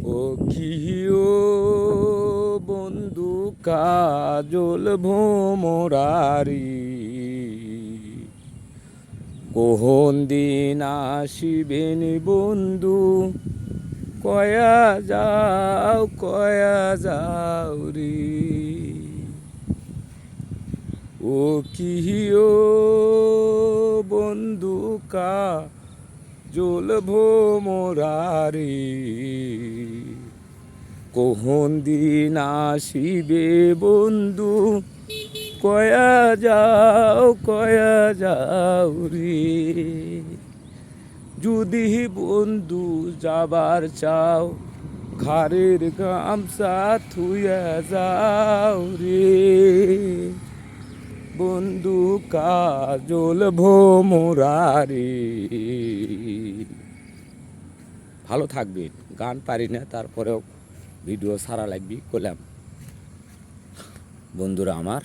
ও কি ও বন্ধু কাজল ভোমরারি কোহন দিন আসিবেন বন্ধু কয়া যাও রে ও কি ও বন্ধু কাজল ভোমরারি কোহন দিন আসিবে বন্ধু কয়া যাও রে যদি বন্ধু যাবার চাও ঘাড়ের গামছা থুয়া যাও রে বন্ধু কাজল ভোমরারি। ভালো থাকবে, গান পারি না তারপরেও ভিডিও সারা লাগবে কইলাম বন্ধুরা আমার।